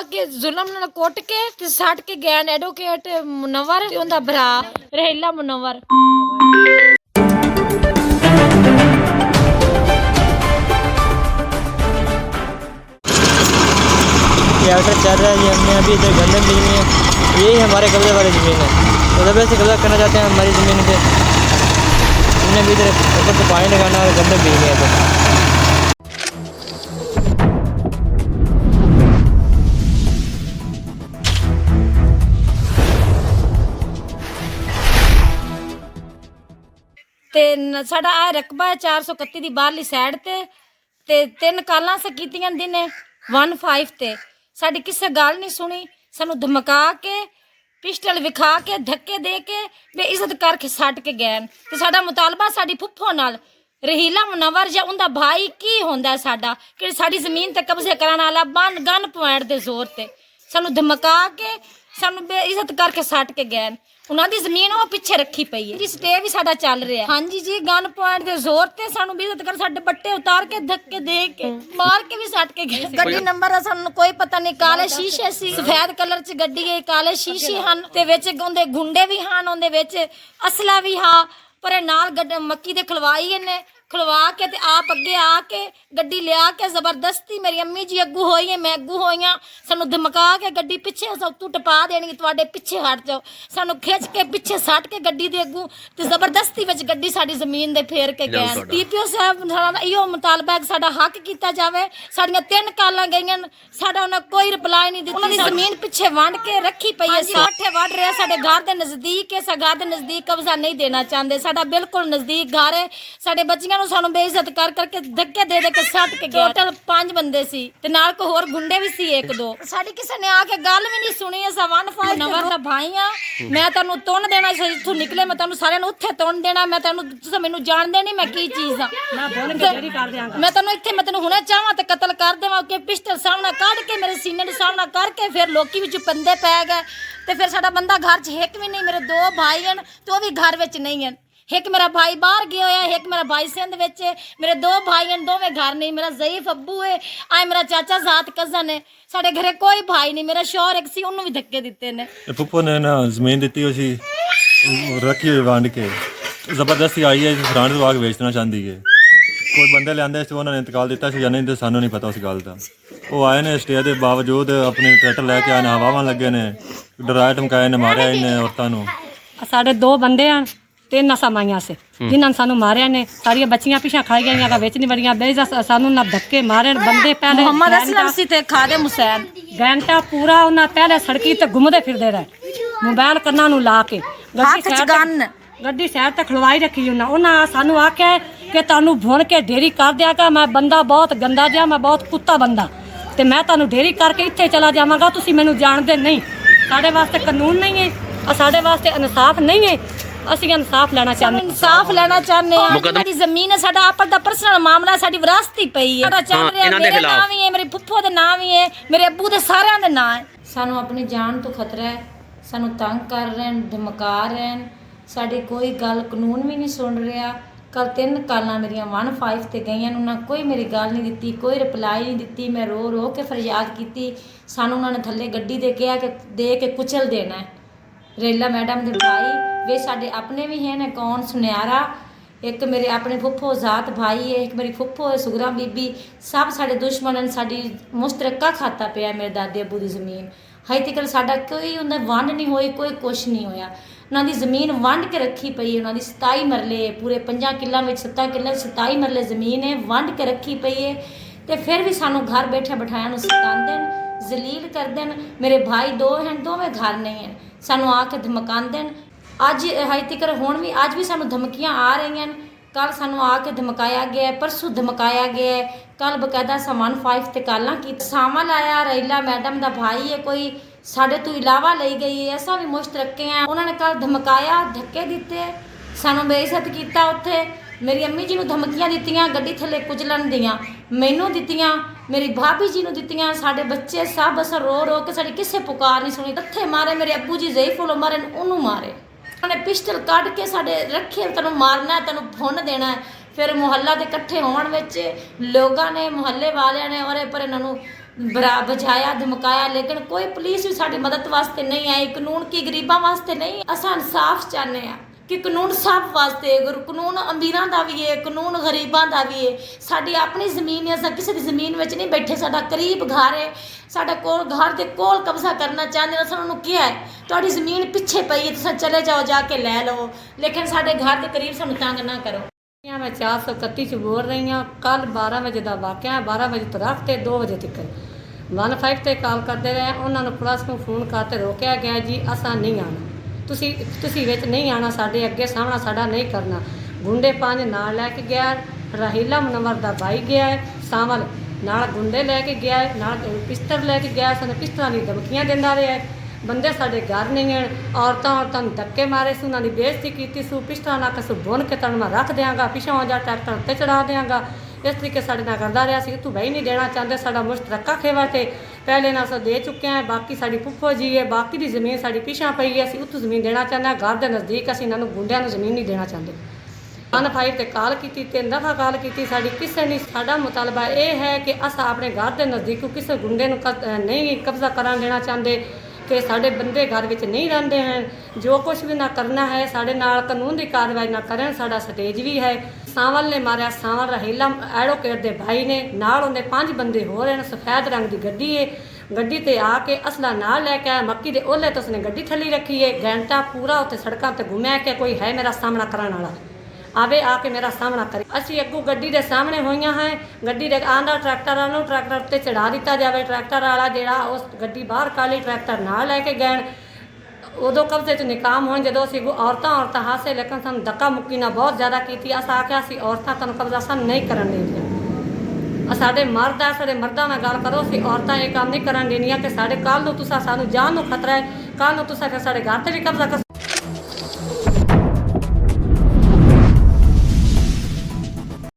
के जुलम नाल कुट के ते सट के गए एडवोकेट मुनव्वर ते उनदा भरा रहेला मुनव्वर। ऑर्डर चल रहा है जी। हमने अभी इधर गंदम ली हुई है, यही हमारे कब्जे वाली ज़मीन है। तो दबे से कब्जा करना चाहते हैं हमारी ज़मीन पे। हमने अभी इधर ऊपर से पानी लगाना और गंदम ली हुई है। ਤੇ ਸਾਡਾ ਆ ਰਕਬਾ ਹੈ 431 ਦੀ ਬਾਹਰਲੀ ਸਾਈਡ ਤੇ ਤਿੰਨ ਕਾਲਾਂ ਸ ਕੀਤੀਆਂ ਦਿਨੇ 15 ਤੇ ਸਾਡੀ ਕਿਸੇ ਗੱਲ ਨਹੀਂ ਸੁਣੀ। ਸਾਨੂੰ ਧਮਕਾ ਕੇ ਪਿਸਟਲ ਵਿਖਾ ਕੇ ਧੱਕੇ ਦੇ ਕੇ ਬੇਇੱਜ਼ਤ ਕਰਕੇ ਸੱਟ ਕੇ ਗਏ ਤੇ ਸਾਡਾ ਮੁਤਾਲਬਾ ਸਾਡੀ ਫੁੱਫੋ ਨਾਲ ਰਹੀਲਾ ਮੁਨੱਵਰ ਜਾਂ ਉਹਦਾ ਭਾਈ ਕੀ ਹੁੰਦਾ ਸਾਡਾ ਕਿ ਸਾਡੀ ਜ਼ਮੀਨ ਤੇ ਕਬਜ਼ੇ ਕਰਨ ਵਾਲਾ ਗਨ ਪੁਆਇੰਟ ਦੇ ਜ਼ੋਰ ਤੇ ਸਾਨੂੰ ਧਮਕਾ ਕੇ ਸਾਨੂੰ ਬੇਇੱਜ਼ਤ ਕਰਕੇ ਸੱਟ ਕੇ ਗਏ। ਉਹਨਾਂ ਦੀ ਜ਼ਮੀਨ ਉਹ ਪਿੱਛੇ ਰੱਖੀ ਪਈ ਹੈ ਜੀ। ਸਟੇ ਵੀ ਸਾਡਾ ਚੱਲ ਰਿਹਾ। ਹਾਂਜੀ ਜੀ, ਗਨ ਪੁਆਇੰਟ ਦੇ ਜ਼ੋਰ ਤੇ ਸਾਨੂੰ ਬੇਇੱਜ਼ਤ ਕਰ ਸਾਡੇ ਬੱਟੇ ਉਤਾਰ ਕੇ ਧੱਕੇ ਦੇ ਕੇ ਮਾਰ ਕੇ ਵੀ ਸੱਟ ਕੇ ਗਏ। ਗੱਡੀ ਨੰਬਰ ਦਾ ਸਾਨੂੰ ਕੋਈ ਪਤਾ ਨਹੀਂ। ਕਾਲੇ ਸ਼ੀਸ਼ੇ ਸੀ, ਸਫੈਦ ਕਲਰ ਚ ਗੱਡੀ ਹੈ, ਕਾਲੇ ਸ਼ੀਸ਼ੇ ਹਨ ਤੇ ਵਿੱਚ ਉਹਦੇ ਗੁੰਡੇ ਵੀ ਹਨ, ਉਹਦੇ ਵਿੱਚ ਅਸਲਾ ਵੀ ਹਾਂ। ਪਰ ਨਾਲ ਮੱਕੀ ਦੇ ਖਲਵਾਈ ਇਹਨੇ ਖਲਵਾ ਕੇ ਤੇ ਆਪ ਅੱਗੇ ਆ ਕੇ ਗੱਡੀ ਲਿਆ ਕੇ ਜ਼ਬਰਦਸਤੀ ਮੇਰੀ ਅੰਮੀ ਜੀ ਅੱਗੂ ਹੋਈ ਹੈ, ਮੈਂ ਅੱਗੂ ਹੋਈਆਂ। ਸਾਨੂੰ ਧਮਕਾ ਕੇ ਗੱਡੀ ਪਿੱਛੇ ਤੂੰ ਟਪਾ ਦੇਣੀ, ਤੁਹਾਡੇ ਪਿੱਛੇ ਹਟ ਜਾਓ। ਸਾਨੂੰ ਖਿੱਚ ਕੇ ਪਿੱਛੇ ਸੱਟ ਕੇ ਗੱਡੀ ਦੇ ਅੱਗੂ ਤੇ ਜ਼ਬਰਦਸਤੀ ਵਿੱਚ ਗੱਡੀ ਸਾਡੀ ਜ਼ਮੀਨ ਦੇ ਫੇਰ ਕੇ ਗਏ। ਟੀਪੀਓ ਸਾਹਿਬ ਸਾਡਾ ਇਹੋ ਮੁਤਾਲਬਾ ਹੈ ਕਿ ਸਾਡਾ ਹੱਕ ਕੀਤਾ ਜਾਵੇ। ਸਾਡੀਆਂ 3 ਕਾਲਾਂ ਗਈਆਂ, ਸਾਡਾ ਉਹਨਾਂ ਕੋਈ ਰਿਪਲਾਈ ਨਹੀਂ ਦਿੱਤੀ। ਉਹਨਾਂ ਦੀ ਜ਼ਮੀਨ ਪਿੱਛੇ ਵੰਡ ਕੇ ਰੱਖੀ ਪਈ ਹੈ। ਸਾਠੇ ਵੱਢ ਰਿਹਾ ਸਾਡੇ ਘਰ ਦੇ ਨਜ਼ਦੀਕ ਹੈ। ਸਾਡੇ ਘਰ ਦੇ ਨਜ਼ਦੀਕ ਕਬਜ਼ਾ ਨਹੀਂ ਦੇਣਾ ਚਾਹੁੰਦੇ। ਸਾਡਾ ਬਿਲਕੁਲ ਨਜ਼ਦੀਕ ਘਰ ਹੈ। ਸਾਡੇ ਬੱਚਿਆਂ ਨੂੰ ਸਾਨੂੰ ਬੇਇੱਜ਼ਤ ਕਰਕੇ ਧੱਕੇ ਦੇ ਕੇ ਸੱਟ ਕੇ ਗਏ। ਟੋਟਲ 5 ਬੰਦੇ ਸੀ ਤੇ ਨਾਲ ਕੋਈ ਹੋਰ ਗੁੰਡੇ ਵੀ ਸੀ 1-2। ਸਾਡੀ ਕਿਸੇ ਨੇ ਆ ਕੇ ਗੱਲ ਵੀ ਨਹੀਂ ਸੁਣੀ। ਅਸਾਂ 15 ਨੰਬਰ ਦਾ ਭਾਈ ਆ। ਮੈਂ ਤੈਨੂੰ ਤੁੰਨ ਦੇਣਾ ਸੀ, ਇੱਥੋਂ ਨਿਕਲੇ ਮੈਂ ਤੈਨੂੰ ਸਾਰਿਆਂ ਨੂੰ ਉੱਥੇ ਤੁੰਨ ਦੇਣਾ। ਮੈਂ ਤੈਨੂੰ ਤੁਸੀਂ ਮੈਨੂੰ ਜਾਣਦੇ ਨਹੀਂ ਮੈਂ ਕੀ ਚੀਜ਼ ਆ। ਮੈਂ ਤੈਨੂੰ ਇੱਥੇ ਮੈਂ ਤੈਨੂੰ ਹੁਣੇ ਚਾਹਾਂ ਤੇ ਕਤਲ ਕਰ ਦੇਵਾਂ ਕਿ ਪਿਸਟਲ ਸਾਹਮਣਾ ਕੱਢ ਕੇ ਮੇਰੇ ਸੀਨੇ ਨੂੰ ਸਾਹਮਣਾ ਕਰਕੇ ਫਿਰ ਲੋਕੀ ਵਿੱਚ ਬੰਦੇ ਪੈ ਗਏ ਤੇ ਫਿਰ ਸਾਡਾ ਬੰਦਾ ਘਰ 'ਚ ਇੱਕ ਵੀ ਨਹੀਂ। ਮੇਰੇ 2 ਭਾਈ ਹਨ ਤੇ ਉਹ ਵੀ ਘਰ ਵਿੱਚ ਨਹੀਂ ਹਨ। एक मेरा भाई बाहर गया होया, एक मेरा भाई सिंध विच है। मेरे 2 भाई हैं, दोवें घर नहीं। मेरा ज़ईफ अब्बू है, आए मेरा चाचा ज़ात कज़न है। साडे घरे कोई भाई नहीं। मेरा शौहर एक सी, उन्होंने भी धक्के दिते ने। फुप्पो ने ना जमीन दी हुई सी रखी हुई वंड के जबरदस्ती आई है फरान तो आग बेचना चाहती है। कोई बंदे लिया उन्होंने इंतकाल दिता या नहीं तो सानू नहीं पता उस गल का। वो आए ने स्टे के बावजूद अपने ट्रैक्टर लैके आए ने, हवावां लगे ने, डराए धमकाए ने, मारिया इन्हें औरतों नूं। साढ़े 2 बंदे हैं, 3 नसा माइया से जिन्होंने सानू मारिया ने। सारिया बच्चियां पिछा खाई गई बेच नहीं बड़िया बेइज्जत सानू ना धक्के मारे बंदे। पहले मोहम्मद असलम सी ते खादिम हुसैन घंटा पूरा उन्हें पहले सड़की ते घूमते फिरते रहे मोबाइल कन्ना नू ला के। गड्डी साइड ते खड़वाई रखी उन्हें सानू आख्या कि तुहानू भुन के ढेरी कर दियागा। मैं बंदा बहुत गंदा जिहा, मैं बहुत कुत्ता बंदा ते मैं तुहानू ढेरी करके इत्थे चला जावांगा। तुसीं मैनू जानदे नहीं। साडे वास्ते कानून नहीं है और साडे वास्ते इंसाफ नहीं है। ਅਸੀਂ ਇਨਸਾਫ ਲੈਣਾ ਚਾਹੁੰਦੇ ਹਾਂ। ਸਾਡੀ ਜ਼ਮੀਨ ਹੈ, ਸਾਡਾ ਆਪਸ ਦਾ ਪਰਸਨਲ ਮਾਮਲਾ, ਸਾਡੀ ਵਿਰਾਸਤੀ ਪਈ ਹੈ। ਸਾਡਾ ਚੱਲ ਰਿਹਾ ਮੇਰੇ ਨਾਂ ਵੀ ਹੈ, ਮੇਰੇ ਫੁੱਫੋ ਦੇ ਨਾਂ ਵੀ ਹੈ, ਮੇਰੇ ਅੱਬੂ ਦੇ ਸਾਰਿਆਂ ਦੇ ਨਾਂ ਹੈ। ਸਾਨੂੰ ਆਪਣੀ ਜਾਨ ਤੋਂ ਖਤਰਾ ਹੈ। ਸਾਨੂੰ ਤੰਗ ਕਰ ਰਹੇ ਨੇ, ਧਮਕਾ ਰਹੇ ਨੇ। ਸਾਡੀ ਕੋਈ ਗੱਲ ਕਾਨੂੰਨ ਵੀ ਨਹੀਂ ਸੁਣ ਰਿਹਾ। ਕੱਲ 3 ਕਾਲਾਂ ਮੇਰੀਆਂ 15 ਤੇ ਗਈਆਂ, ਉਹਨਾਂ ਕੋਈ ਮੇਰੀ ਗੱਲ ਨਹੀਂ ਦਿੱਤੀ, ਕੋਈ ਰਿਪਲਾਈ ਨਹੀਂ ਦਿੱਤੀ। ਮੈਂ ਰੋ ਕੇ ਫਰਿਆਦ ਕੀਤੀ। ਸਾਨੂੰ ਉਹਨਾਂ ਨੇ ਥੱਲੇ ਗੱਡੀ ਦੇ ਕਿਹਾ ਕਿ ਦੇ ਕੇ ਕੁਚਲ ਦੇਣਾ ਹੈ। रेला मैडम के भाई वे साढ़े अपने भी हैं। कौन सुनियारा, एक मेरे अपने फुफ्फो ज़ात भाई है, एक मेरी फुफ्फो है सुगरा बीबी। सब साढ़े दुश्मन हैं। साड़ी मुश्तरका खाता पे मेरे दादे अबू की ज़मीन हजे तक साडा कोई उन्हें वंड नहीं हुई, कोई कुछ नहीं होया। उन्होंने ज़मीन वंड के रखी पई है। उन्होंने 27 मरले पूरे 5 किलों में 7 किलों 27 मरले ज़मीन है वंड के रखी पई है। तो फिर भी सानू घर बैठे बिठाया सतांदे जलील करते हैं। मेरे भाई 2 हैं, दोवें घर नहीं हैं। सानू आके धमकाते हैं। अज हजे तक हुण भी अज भी सानू धमकियां आ रही हैं। कल सानू आके धमकाया गया, परसों धमकाया गया। कल बकायदा असां 15 ते कालां की सामा लाया। रहीला मैडम का भाई है, कोई साढ़े तो इलावा लई गई है। असां भी मुश्तरके हैं। उन्होंने कल धमकाया, धक्के दिते, सानू बेइज्जत किया। उत्थे मेरी अम्मी जी नूं धमकियां दित्तियां, गड्डी थले कुचलन दियां, मैनू दित्तियां, मेरी भाभी जी नूं दित्तियां। साडे बच्चे सब अस रो के साडी किसे पुकार नहीं सुनी। हत्थे मारे मेरे अब्बू जी ज़ईफ उल मारे, उन्होंने मारे। उन्होंने पिस्टल कढ़ के साडे रखे, तेनों मारना है, तेनों फुन देना है। फिर मुहल्ला के इकट्ठे होने लोगों ने, मुहल्ले वाले ने और पर इन्हों ਬੁਝਾਇਆ ਧਮਕਾਇਆ, ਲੇਕਿਨ ਕੋਈ ਪੁਲਿਸ ਵੀ ਸਾਡੀ ਮਦਦ ਵਾਸਤੇ ਨਹੀਂ ਆਈ। ਕਾਨੂੰਨ ਕੀ ਗਰੀਬਾਂ ਵਾਸਤੇ ਨਹੀਂ, ਅਸਾਂ ਇਨਸਾਫ ਚਾਹੁੰਦੇ ਆ ਕਿ ਕਾਨੂੰਨ ਸਭ ਵਾਸਤੇ, ਕਾਨੂੰਨ ਅਮੀਰਾਂ ਦਾ ਵੀ ਹੈ, ਕਾਨੂੰਨ ਗਰੀਬਾਂ ਦਾ ਵੀ ਹੈ। ਸਾਡੀ ਆਪਣੀ ਜ਼ਮੀਨ ਹੈ, ਅਸਾਂ ਕਿਸੇ ਦੀ ਜ਼ਮੀਨ ਵਿੱਚ ਨਹੀਂ ਬੈਠੇ। ਸਾਡਾ ਕਰੀਬ ਘਰ ਹੈ, ਸਾਡਾ ਕੋਲ ਘਰ ਦੇ ਕੋਲ ਕਬਜ਼ਾ ਕਰਨਾ ਚਾਹੁੰਦੇ। ਅਸਾਂ ਉਹਨੂੰ ਕਿਹਾ ਹੈ ਤੁਹਾਡੀ ਜ਼ਮੀਨ ਪਿੱਛੇ ਪਈ ਹੈ, ਤੁਸੀਂ ਚਲੇ ਜਾਓ, ਜਾ ਕੇ ਲੈ ਲਓ, ਲੇਕਿਨ ਸਾਡੇ ਘਰ ਦੇ ਕਰੀਬ ਸਾਨੂੰ ਤੰਗ ਨਾ ਕਰੋ। ਮੈਂ 431 ਚ ਬੋਲ ਰਹੀ ਹਾਂ। ਕੱਲ 12 ਵਜੇ ਦਾ ਵਾਕਿਆ ਹੈ। 12 ਵਜੇ ਤੋਂ ਰੱਖ ਤੇ 2 ਵਜੇ ਤੱਕ 15 ਤੇ ਕਾਲ ਕਰਦੇ ਰਹੇ। ਉਹਨਾਂ ਨੂੰ ਪੁਲਿਸ ਨੂੰ ਫੋਨ ਕਰਕੇ ਰੋਕਿਆ ਗਿਆ ਜੀ ਅਸਾਂ ਨਹੀਂ ਆਉਣਾ, ਤੁਸੀਂ ਵਿੱਚ ਨਹੀਂ ਆਉਣਾ, ਸਾਡੇ ਅੱਗੇ ਸਾਹਮਣਾ ਸਾਡਾ ਨਹੀਂ ਕਰਨਾ। ਗੁੰਡੇ 5 ਨਾਲ ਲੈ ਕੇ ਗਿਆ, ਰਾਹੀਲਾ ਮੁਨਵਰ ਦਾ ਭਾਈ ਗਿਆ ਹੈ, ਸਾਵਲ ਨਾਲ ਗੁੰਡੇ ਲੈ ਕੇ ਗਿਆ ਹੈ, ਨਾਲ ਪਿਸਤਲ ਲੈ ਕੇ ਗਿਆ। ਸਾਨੂੰ ਪਿਸਤਲਾਂ ਦੀ ਧਮਕੀਆਂ ਦਿੰਦਾ ਰਿਹਾ ਹੈ। ਬੰਦੇ ਸਾਡੇ ਘਰ ਨਹੀਂ ਹਨ। ਔਰਤਾਂ ਨੂੰ ਧੱਕੇ ਮਾਰੇ ਸੀ, ਉਹਨਾਂ ਦੀ ਬੇਇੱਜ਼ਤੀ ਕੀਤੀ ਸੀ। ਪਿਸਤਲਾਂ ਨਾਲ ਕਸੂ ਬੁਣ ਕੇ ਤੈਨੂੰ ਮੈਂ ਰੱਖ ਦਿਆਂਗਾ, ਪਿੱਛੋਂ ਆ ਜਾ ਟਰੈਕਟਰ ਉੱਤੇ ਚੜਾ ਦਿਆਂਗਾ। ਇਸ ਤਰੀਕੇ ਸਾਡੇ ਨਾਲ ਕਰਦਾ ਰਿਹਾ ਸੀ। ਤੂੰ ਬਈ ਨਹੀਂ ਦੇਣਾ ਚਾਹੁੰਦੇ, ਸਾਡਾ ਮੁਸ਼ਤਰਕਾ ਖੇਵਾ ਤੇ ਪਹਿਲੇ ਨਾਲ ਸੋ ਦੇ ਚੁੱਕੇ ਹਾਂ। ਬਾਕੀ ਸਾਡੀ ਫੁੱਫੋ ਜੀ ਹੈ, ਬਾਕੀ ਦੀ ਜ਼ਮੀਨ ਸਾਡੀ ਪਿੱਛਾ ਪਈ ਹੈ, ਅਸੀਂ ਉੱਥੋਂ ਜ਼ਮੀਨ ਦੇਣਾ ਚਾਹੁੰਦੇ ਹਾਂ। ਘਰ ਦੇ ਨਜ਼ਦੀਕ ਅਸੀਂ ਇਹਨਾਂ ਨੂੰ ਗੁੰਡਿਆਂ ਨੂੰ ਜ਼ਮੀਨ ਨਹੀਂ ਦੇਣਾ ਚਾਹੁੰਦੇ। 15 ਤੇ ਕਾਲ ਕੀਤੀ, 3 ਦਫਾ ਕਾਲ ਕੀਤੀ, ਸਾਡੀ ਕਿਸੇ ਨੇ। ਸਾਡਾ ਮੁਤਾਲਬਾ ਇਹ ਹੈ ਕਿ ਅਸਾਂ ਆਪਣੇ ਘਰ ਦੇ ਨਜ਼ਦੀਕ ਕਿਸੇ ਗੁੰਡੇ ਨੂੰ ਨਹੀਂ ਕਬਜ਼ਾ ਕਰਨ ਦੇਣਾ ਚਾਹੁੰਦੇ, ਕਿ ਸਾਡੇ ਬੰਦੇ ਘਰ ਵਿੱਚ ਨਹੀਂ ਰਹਿੰਦੇ ਹਨ। ਜੋ ਕੁਛ ਵੀ ਨਾ ਕਰਨਾ ਹੈ ਸਾਡੇ ਨਾਲ ਕਾਨੂੰਨ ਦੀ ਕਾਰਵਾਈ ਨਾ ਕਰਨ। ਸਾਡਾ ਸਟੇਜ ਵੀ ਹੈ। ਸਾਵਲ ਨੇ ਮਾਰਿਆ, ਸਾਵਲ ਰਾਹੀਲਾ ਐਡਵੋਕੇਟ ਦੇ ਭਾਈ ਨੇ, ਨਾਲ ਉਹਦੇ 5 ਬੰਦੇ ਹੋਰ ਹਨ। ਸਫੈਦ ਰੰਗ ਦੀ ਗੱਡੀ ਹੈ, ਗੱਡੀ ਤੇ ਆ ਕੇ ਅਸਲਾ ਨਾਲ ਲੈ ਕੇ ਆਇਆ। ਮੱਕੀ ਦੇ ਓਲੇ ਤੋਂ ਉਸਨੇ ਗੱਡੀ ਥੱਲੀ ਰੱਖੀ ਹੈ। ਘੰਟਾ ਪੂਰਾ ਉੱਥੇ ਸੜਕਾਂ ਤੇ ਘੁੰਮਿਆ ਕਿ ਕੋਈ ਹੈ ਮੇਰਾ ਸਾਹਮਣਾ ਕਰਨ ਵਾਲਾ, ਆਵੇ ਆ ਕੇ ਮੇਰਾ ਸਾਹਮਣਾ ਕਰੇ। ਅਸੀਂ ਅੱਗੋਂ ਗੱਡੀ ਦੇ ਸਾਹਮਣੇ ਹੋਈਆਂ ਹੈ। ਗੱਡੀ ਦੇ ਆਂਦਾ ਟਰੈਕਟਰ ਨੂੰ ਟਰੈਕਟਰ ਉੱਤੇ ਚੜਾ ਦਿੱਤਾ ਜਾਵੇ। ਟਰੈਕਟਰ ਵਾਲਾ ਜਿਹੜਾ ਉਸ ਗੱਡੀ ਬਾਹਰ ਕਾਲੀ ਟਰੈਕਟਰ ਨਾਲ ਲੈ ਕੇ ਗਏ। ਉਦੋਂ ਕਬਜ਼ੇ 'ਚ ਨਿਕਾਮ ਹੋਣ ਜਦੋਂ ਅਸੀਂ ਔਰਤਾਂ ਹਾਸੇ, ਲੇਕਿਨ ਸਾਨੂੰ ਧੱਕਾ ਮੁੱਕੀ ਨਾਲ ਬਹੁਤ ਜ਼ਿਆਦਾ ਕੀਤੀ। ਅਸਾਂ ਆਖਿਆ ਅਸੀਂ ਔਰਤਾਂ ਤੁਹਾਨੂੰ ਕਬਜ਼ਾ ਸਾਨੂੰ ਨਹੀਂ ਕਰਨ ਦੇਣੀਆਂ। ਸਾਡੇ ਮਰਦ ਆ, ਸਾਡੇ ਮਰਦਾਂ ਨਾਲ ਗੱਲ ਕਰੋ। ਅਸੀਂ ਔਰਤਾਂ ਇਹ ਕੰਮ ਨਹੀਂ ਕਰਨ ਦੇਣੀਆਂ ਕਿ ਸਾਡੇ ਕੱਲ੍ਹ ਨੂੰ ਤੁਸੀਂ ਸਾਨੂੰ ਜਾਨ ਨੂੰ ਖਤਰਾ ਹੈ। ਕੱਲ੍ਹ ਨੂੰ ਤੁਸੀਂ ਫਿਰ ਸਾਡੇ ਘਰ 'ਤੇ ਵੀ ਕਬਜ਼ਾ ਕਰ